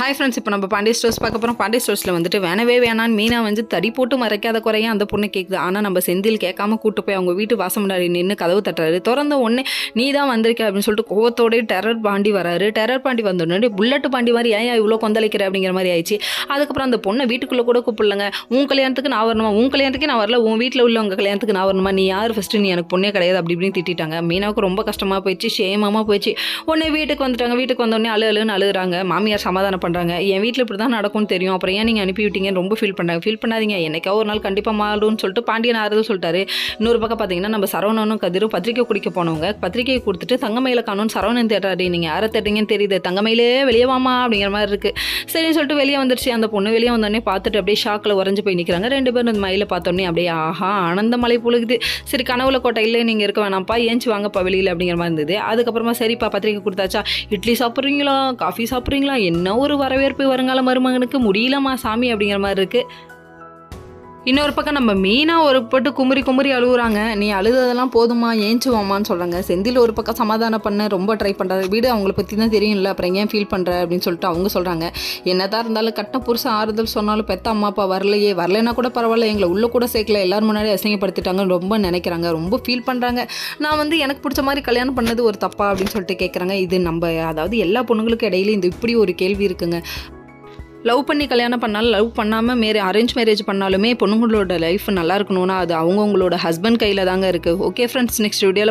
Hi friends, இப்போ நம்ம Pandya stores பார்க்க போகிறோம். பாண்டிய ஸ்டோர்ஸில் வந்துட்டு வேணவே வேணான்னு மீனா வந்து தடி போட்டு மறைக்காத குறையா அந்த பொண்ணு கேட்குது. ஆனால் நம்ம செந்தில் கேட்காம கூட்டு போய் அவங்க வீட்டு வாசம் முன்னாடி நின்று கதவு தட்டுறாரு. திறந்த உடனே நீ தான் வந்திருக்க அப்படின்னு சொல்லிட்டு கோவத்தோடய டெரர் பாண்டி வராரு. டெரர் பாண்டி வந்தோடனே புல்லட்டு பாண்டி மாதிரி ஏன் இவ்வளோ கொந்தளிக்கிற அப்படிங்கிற மாதிரி ஆயிடுச்சு. அதுக்கப்புறம் அந்த பொண்ணை வீட்டுக்குள்ளே கூட கூப்பிடலங்க. உன் கல்யாணத்துக்கு நான் வரணுமா, உன் கல்யாணத்துக்கு நான் வரல, உன் வீட்டில் உள்ளவங்க கல்யாணத்துக்கு நான் வரணுமா, நீ யார் ஃபஸ்ட்டு, நீ எனக்கு பொண்ணே கிடையாது அப்படி இப்படின்னு திட்டாங்க. மீனாவுக்கு ரொம்ப கஷ்டமாக போயிடுச்சு, ஷேமமாக போயிடுச்சு. உடனே வீட்டுக்கு வந்துட்டாங்க. வீட்டுக்கு வந்தோடனே அழுன்னு அழுகுறாங்க. மாமியார் சமாதானம் பண்ணுறாங்க. என் வீட்டில் இப்படி தான் நடக்கும்னு தெரியும், அப்புறம் ஏன் நீங்கள் அனுப்பி விட்டீங்கன்னு ரொம்ப ஃபீல் பண்ணாங்க. ஃபீல் பண்ணாதீங்க, என்னைக்கா ஒரு நாள் கண்டிப்பாக மாறும்னு சொல்லிட்டு பாண்டியன் ஆறுதல் சொல்லிட்டாரு. இன்னொரு பக்கம் பார்த்தீங்கன்னா நம்ம சரவணனும் கதிரும் பத்திரிக்கை குடிக்க போனவங்க பத்திரிக்கையை கொடுத்துட்டு தங்கமயில காணும்னு சரவணன் தேட்டாரு. நீங்கள் யாரை தேட்டீங்கன்னு தெரியுது, தங்கமயிலே வெளியே வாமா அப்படிங்கிற மாதிரி இருக்குது. சரின்னு சொல்லிட்டு வெளியே வந்துருச்சு. அந்த பொண்ணு வெளியே வந்தோடனே பார்த்துட்டு அப்படியே ஷாக்கில் உறைஞ்சு போய் நிற்கிறாங்க. ரெண்டு பேரும் இந்த மயிலை பார்த்தோன்னே அப்படியே ஆஹா ஆனந்த மலை பொழுகுது. சரி, கனவுல கோட்டையில் நீங்கள் இருக்க வேணாம்ப்பா, ஏஞ்சி வாங்கப்பா வெளியில் அப்படிங்கிற மாதிரி இருந்தது. அதுக்கப்புறமா சரிப்பா பத்திரிக்கை கொடுத்தாச்சா, இட்லி சாப்பிட்றீங்களா, காஃபி சாப்பிட்றீங்களா, என்ன ஒரு வரவேற்பு வருங்கால மருமகனுக்கு, முடியலமா சாமி அப்படிங்கிற மாதிரி இருக்குது. இன்னொரு பக்கம் நம்ம மீனா ஒரு பட்டு குமுறி குமுறி அழுகுறாங்க. நீ அழுததெல்லாம் போதுமா, ஏஞ்சுவாமான்னு சொல்கிறாங்க. செந்தில் ஒரு பக்கம் சமாதானம் பண்ண ரொம்ப ட்ரை பண்ணுறாரு. வீடு அவங்கள பற்றி தான் தெரியும்ல, அப்புறம் ஏன் ஃபீல் பண்ணுற அப்படின்னு சொல்லிட்டு அவங்க சொல்கிறாங்க. என்னதான் இருந்தாலும் கட்ட புருஷன் ஆறுதல் சொன்னாலும் பெத்த அம்மா அப்பா வரலைன்னா கூட பரவாயில்ல, எங்களை உள்ளே கூட சேர்க்கல, எல்லாரும் முன்னாடி அசிங்கப்படுத்திட்டாங்கன்னு ரொம்ப நினைக்கிறாங்க, ரொம்ப ஃபீல் பண்ணுறாங்க. நான் வந்து எனக்கு பிடிச்ச மாதிரி கல்யாணம் பண்ணது ஒரு தப்பா அப்படின்னு சொல்லிட்டு கேட்குறாங்க. இது நம்ம அதாவது எல்லா பொண்ணுங்களுக்கும் இடையில இந்த இப்படி ஒரு கேள்வி இருக்குங்க. லவ் பண்ணி கல்யாணம் பண்ணாலும் லவ் பண்ணாமல் அரேஞ்ச் மேரேஜ் பண்ணாலுமே பொண்ணுங்களோட லைஃப் நல்லா இருக்கணும்னா அது அவங்கவுங்களோட ஹஸ்பண்ட் கையில் தாங்க இருக்குது. ஓகே ஃப்ரெண்ட்ஸ், நெக்ஸ்ட் வீடியோவில்